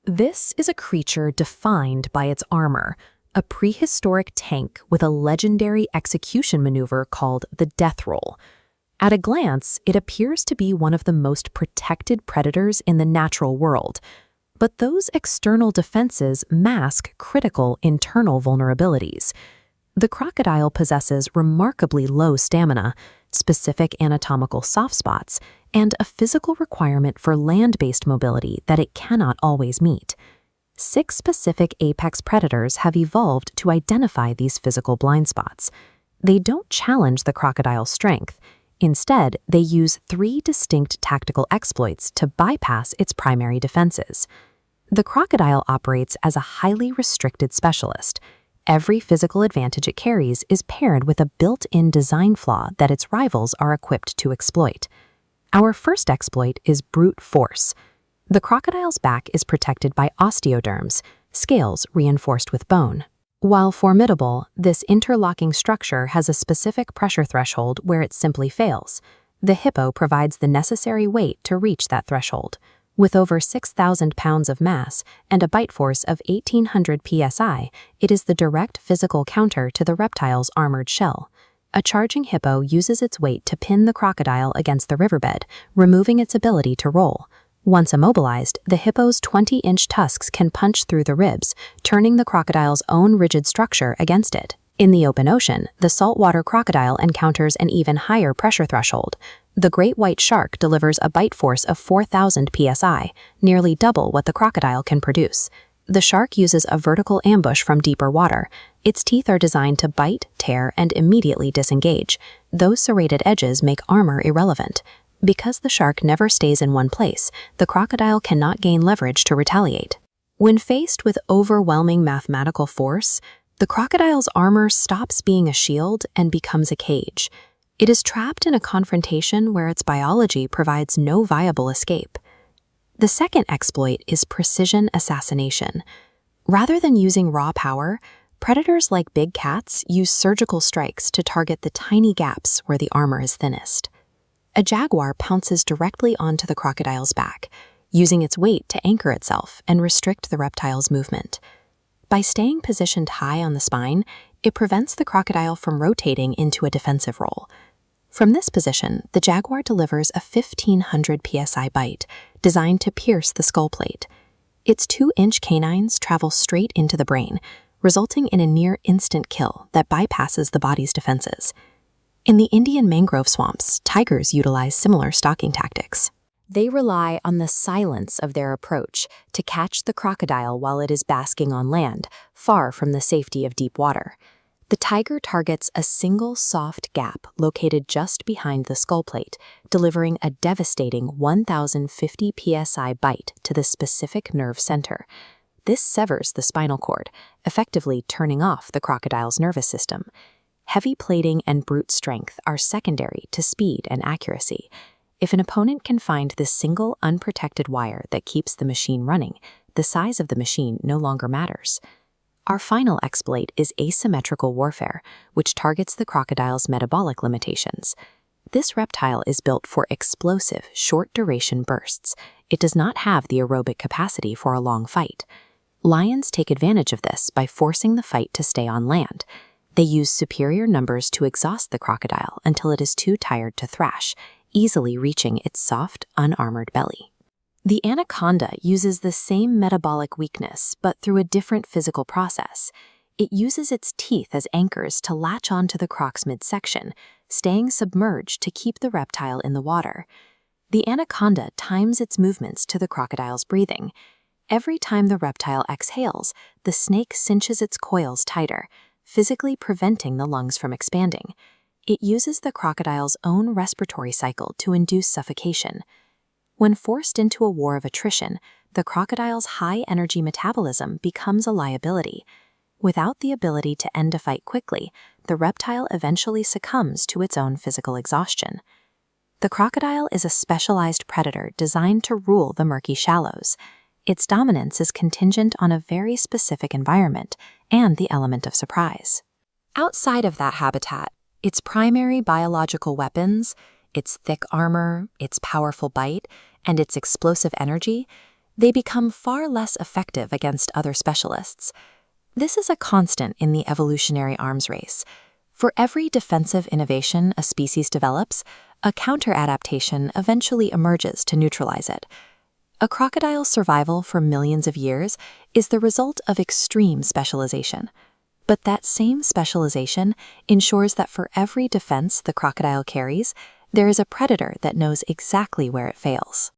This is a creature defined by its armor, a prehistoric tank with a legendary execution maneuver called the death roll. At a glance, it appears to be one of the most protected predators in the natural world. But those external defenses mask critical internal vulnerabilities. The crocodile possesses remarkably low stamina, specific anatomical soft spots, and a physical requirement for land-based mobility that it cannot always meet. 6 specific apex predators have evolved to identify these physical blind spots. They don't challenge the crocodile's strength. Instead, they use 3 distinct tactical exploits to bypass its primary defenses. The crocodile operates as a highly restricted specialist. Every physical advantage it carries is paired with a built-in design flaw that its rivals are equipped to exploit. Our first exploit is brute force. The crocodile's back is protected by osteoderms, scales reinforced with bone. While formidable, this interlocking structure has a specific pressure threshold where it simply fails. The hippo provides the necessary weight to reach that threshold. With over 6,000 pounds of mass and a bite force of 1,800 psi, it is the direct physical counter to the reptile's armored shell. A charging hippo uses its weight to pin the crocodile against the riverbed, removing its ability to roll. Once immobilized, the hippo's 20-inch tusks can punch through the ribs, turning the crocodile's own rigid structure against it. In the open ocean, the saltwater crocodile encounters an even higher pressure threshold. The great white shark delivers a bite force of 4,000 psi, nearly double what the crocodile can produce. The shark uses a vertical ambush from deeper water. Its teeth are designed to bite, tear, and immediately disengage. Those serrated edges make armor irrelevant. Because the shark never stays in one place, the crocodile cannot gain leverage to retaliate. When faced with overwhelming mathematical force, the crocodile's armor stops being a shield and becomes a cage. It is trapped in a confrontation where its biology provides no viable escape. The second exploit is precision assassination. Rather than using raw power, predators like big cats use surgical strikes to target the tiny gaps where the armor is thinnest. A jaguar pounces directly onto the crocodile's back, using its weight to anchor itself and restrict the reptile's movement. By staying positioned high on the spine, it prevents the crocodile from rotating into a defensive roll. From this position, the jaguar delivers a 1,500 psi bite, designed to pierce the skull plate. Its 2-inch canines travel straight into the brain, resulting in a near-instant kill that bypasses the body's defenses. In the Indian mangrove swamps, tigers utilize similar stalking tactics. They rely on the silence of their approach to catch the crocodile while it is basking on land, far from the safety of deep water. The tiger targets a single soft gap located just behind the skull plate, delivering a devastating 1,050 psi bite to the specific nerve center. This severs the spinal cord, effectively turning off the crocodile's nervous system. Heavy plating and brute strength are secondary to speed and accuracy. If an opponent can find the single unprotected wire that keeps the machine running, the size of the machine no longer matters. Our final exploit is asymmetrical warfare, which targets the crocodile's metabolic limitations. This reptile is built for explosive, short-duration bursts. It does not have the aerobic capacity for a long fight. Lions take advantage of this by forcing the fight to stay on land. They use superior numbers to exhaust the crocodile until it is too tired to thrash, easily reaching its soft, unarmored belly. The anaconda uses the same metabolic weakness, but through a different physical process. It uses its teeth as anchors to latch onto the croc's midsection, staying submerged to keep the reptile in the water. The anaconda times its movements to the crocodile's breathing. Every time the reptile exhales, the snake cinches its coils tighter, physically preventing the lungs from expanding. It uses the crocodile's own respiratory cycle to induce suffocation. When forced into a war of attrition, the crocodile's high-energy metabolism becomes a liability. Without the ability to end a fight quickly, the reptile eventually succumbs to its own physical exhaustion. The crocodile is a specialized predator designed to rule the murky shallows. Its dominance is contingent on a very specific environment and the element of surprise. Outside of that habitat, its primary biological weapons, its thick armor, its powerful bite, and its explosive energy, they become far less effective against other specialists. This is a constant in the evolutionary arms race. For every defensive innovation a species develops, a counter-adaptation eventually emerges to neutralize it. A crocodile's survival for millions of years is the result of extreme specialization. But that same specialization ensures that for every defense the crocodile carries, there is a predator that knows exactly where it fails.